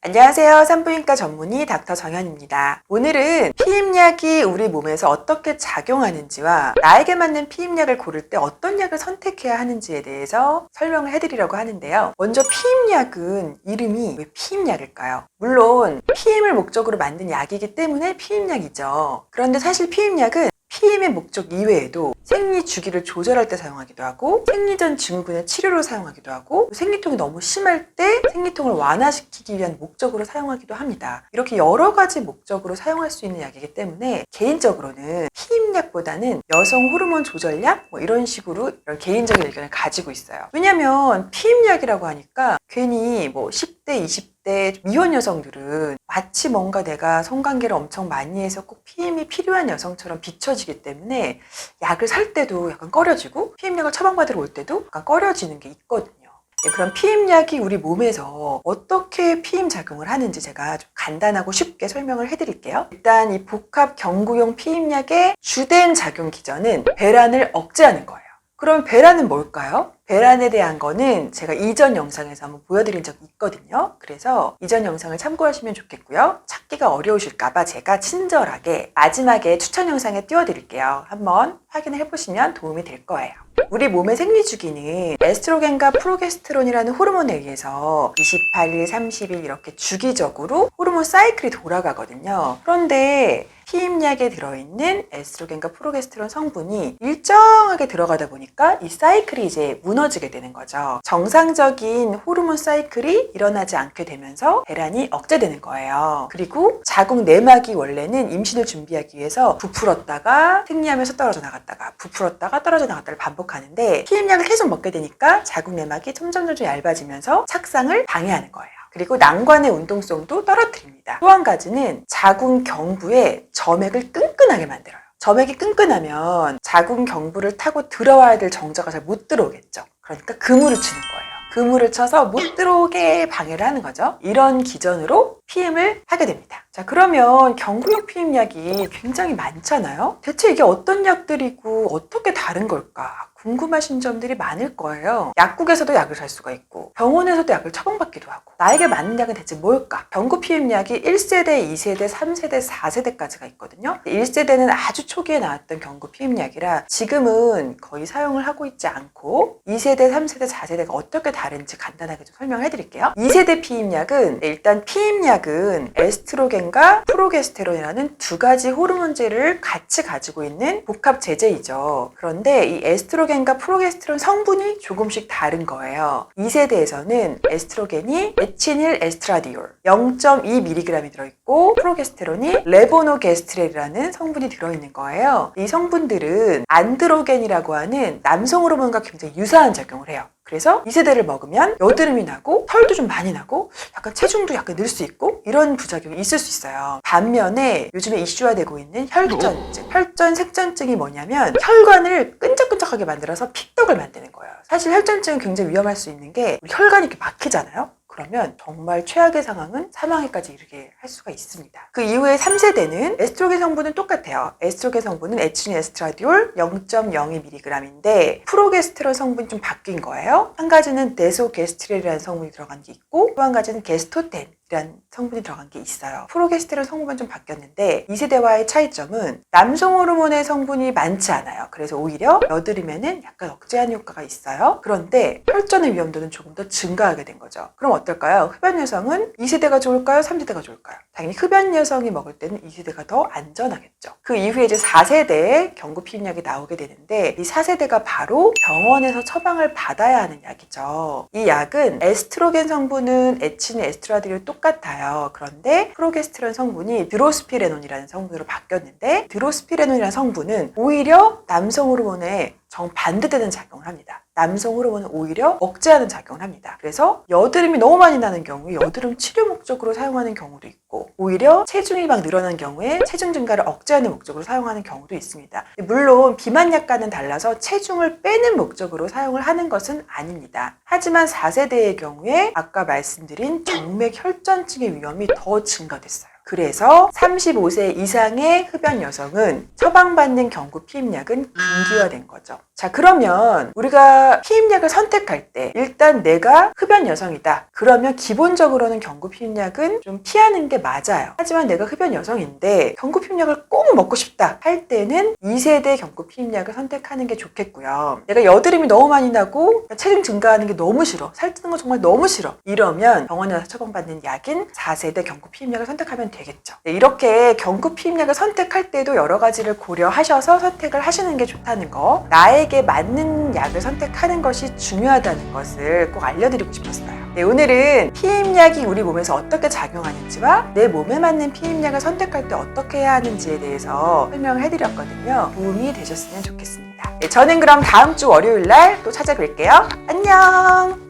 안녕하세요. 산부인과 전문의 닥터 정현입니다. 오늘은 피임약이 우리 몸에서 어떻게 작용하는지와 나에게 맞는 피임약을 고를 때 어떤 약을 선택해야 하는지에 대해서 설명을 해드리려고 하는데요. 먼저 피임약은 이름이 왜 피임약일까요? 물론 피임을 목적으로 만든 약이기 때문에 피임약이죠. 그런데 사실 피임약은 피임의 목적 이외에도 생리 주기를 조절할 때 사용하기도 하고 생리전 증후군의 치료로 사용하기도 하고 생리통이 너무 심할 때 생리통을 완화시키기 위한 목적으로 사용하기도 합니다. 이렇게 여러 가지 목적으로 사용할 수 있는 약이기 때문에 개인적으로는 피임약보다는 여성 호르몬 조절약 이런 식으로 이런 개인적인 의견을 가지고 있어요. 왜냐면 피임약이라고 하니까 괜히 10대, 20대 미혼 여성들은 마치 뭔가 내가 성관계를 엄청 많이 해서 꼭 피임이 필요한 여성처럼 비춰지기 때문에 약을 살 때도 약간 꺼려지고 피임약을 처방받으러 올 때도 약간 꺼려지는 게 있거든요. 그럼 피임약이 우리 몸에서 어떻게 피임 작용을 하는지 제가 좀 간단하고 쉽게 설명을 해드릴게요. 일단 이 복합 경구용 피임약의 주된 작용 기전은 배란을 억제하는 거예요. 그럼 배란은 뭘까요? 배란에 대한 거는 제가 이전 영상에서 한번 보여드린 적이 있거든요. 그래서 이전 영상을 참고하시면 좋겠고요. 찾기가 어려우실까봐 제가 친절하게 마지막에 추천 영상에 띄워드릴게요. 한번 확인을 해보시면 도움이 될 거예요. 우리 몸의 생리주기는 에스트로겐과 프로게스테론이라는 호르몬에 의해서 28일, 30일 이렇게 주기적으로 호르몬 사이클이 돌아가거든요. 그런데 피임약에 들어있는 에스트로겐과 프로게스테론 성분이 일정하게 들어가다 보니까 이 사이클이 이제 무너지게 되는 거죠. 정상적인 호르몬 사이클이 일어나지 않게 되면서 배란이 억제되는 거예요. 그리고 자궁 내막이 원래는 임신을 준비하기 위해서 부풀었다가 생리하면서 떨어져 나갔다가 부풀었다가 떨어져 나갔다를 반복하는데 피임약을 계속 먹게 되니까 자궁 내막이 점점 얇아지면서 착상을 방해하는 거예요. 그리고 난관의 운동성도 떨어뜨립니다. 또 한 가지는 자궁 경부에 점액을 끈끈하게 만들어요. 점액이 끈끈하면 자궁 경부를 타고 들어와야 될 정자가 잘 못 들어오겠죠. 그러니까 그물을 치는 거예요. 그물을 쳐서 못 들어오게 방해를 하는 거죠. 이런 기전으로 피임을 하게 됩니다. 자, 그러면 경구용 피임약이 굉장히 많잖아요. 대체 이게 어떤 약들이고 어떻게 다른 걸까? 궁금하신 점들이 많을 거예요. 약국에서도 약을 살 수가 있고 병원에서도 약을 처방받기도 하고 나에게 맞는 약은 대체 뭘까? 경구 피임약이 1세대, 2세대, 3세대, 4세대까지가 있거든요. 1세대는 아주 초기에 나왔던 경구 피임약이라 지금은 거의 사용을 하고 있지 않고 2세대, 3세대, 4세대가 어떻게 다른지 간단하게 좀 설명해 드릴게요. 2세대 피임약은 일단 피임약은 에스트로겐과 프로게스테론이라는 두 가지 호르몬제를 같이 가지고 있는 복합 제제이죠. 그런데 이 에스트로겐과 프로게스테론 성분이 조금씩 다른 거예요. 2세대에서는 에스트로겐이 에치닐 에스트라디올 0.2mg이 들어있고 프로게스테론이 레보노게스트렐이라는 성분이 들어있는 거예요. 이 성분들은 안드로겐이라고 하는 남성 호르몬과 굉장히 유사한 작용을 해요. 그래서 2세대를 먹으면 여드름이 나고 털도 좀 많이 나고 약간 체중도 약간 늘 수 있고 이런 부작용이 있을 수 있어요. 반면에 요즘에 이슈화되고 있는 혈전증, 혈전색전증이 뭐냐면 혈관을 끈적끈적하게 만들어서 픽독을 만드는 거예요. 사실 혈전증은 굉장히 위험할 수 있는 게 우리 혈관이 이렇게 막히잖아요. 그러면 정말 최악의 상황은 사망에까지 이르게 할 수가 있습니다. 그 이후에 3세대는 에스트로겐 성분은 똑같아요. 에스트로겐 성분은 에치닌 에스트라디올 0.02mg인데 프로게스테론 성분이 좀 바뀐 거예요. 한 가지는 데소게스트렐이라는 성분이 들어간 게 있고 또 한 가지는 게스토텐 이란 성분이 들어간 게 있어요. 프로게스테론 성분은 좀 바뀌었는데 2세대와의 차이점은 남성 호르몬의 성분이 많지 않아요. 그래서 오히려 여드름에는 약간 억제하는 효과가 있어요. 그런데 혈전의 위험도는 조금 더 증가하게 된 거죠. 그럼 어떨까요? 흡연 여성은 2세대가 좋을까요? 3세대가 좋을까요? 당연히 흡연 여성이 먹을 때는 2세대가 더 안전하겠죠. 그 이후에 이제 4세대 경구 피임약이 나오게 되는데 이 4세대가 바로 병원에서 처방을 받아야 하는 약이죠. 이 약은 에스트로겐 성분은 에치닌 에스트라디올 똑같아요. 그런데 프로게스테론 성분이 드로스피레논이라는 성분으로 바뀌었는데 드로스피레논이라는 성분은 오히려 남성 호르몬에 정반대되는 작용을 합니다. 남성 호르몬은 오히려 억제하는 작용을 합니다. 그래서 여드름이 너무 많이 나는 경우에 여드름 치료 목적으로 사용하는 경우도 있고 오히려 체중이 막 늘어난 경우에 체중 증가를 억제하는 목적으로 사용하는 경우도 있습니다. 물론 비만약과는 달라서 체중을 빼는 목적으로 사용을 하는 것은 아닙니다. 하지만 4세대의 경우에 아까 말씀드린 정맥 혈전증의 위험이 더 증가됐어요. 그래서 35세 이상의 흡연 여성은 처방받는 경구 피임약은 금기화된 거죠. 자, 그러면 우리가 피임약을 선택할 때 일단 내가 흡연 여성이다. 그러면 기본적으로는 경구 피임약은 좀 피하는 게 맞아요. 하지만 내가 흡연 여성인데 경구 피임약을 꼭 먹고 싶다 할 때는 2세대 경구 피임약을 선택하는 게 좋겠고요. 내가 여드름이 너무 많이 나고 체중 증가하는 게 너무 싫어. 살찌는 거 정말 너무 싫어. 이러면 병원에 가서 처방받는 약인 4세대 경구 피임약을 선택하면 되겠죠. 네, 이렇게 경구 피임약을 선택할 때도 여러 가지를 고려하셔서 선택을 하시는 게 좋다는 거, 나에게 맞는 약을 선택하는 것이 중요하다는 것을 꼭 알려드리고 싶었어요. 네, 오늘은 피임약이 우리 몸에서 어떻게 작용하는지와 내 몸에 맞는 피임약을 선택할 때 어떻게 해야 하는지에 대해서 설명을 해드렸거든요. 도움이 되셨으면 좋겠습니다. 네, 저는 그럼 다음 주 월요일 날 또 찾아뵐게요. 안녕!